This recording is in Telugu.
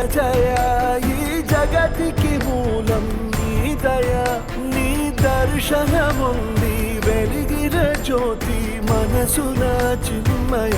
జయ ఈ జగతికి మూలం నీ దయ నీ దర్శనముంది వెలిగిన జ్యోతి మనసున చిన్మయ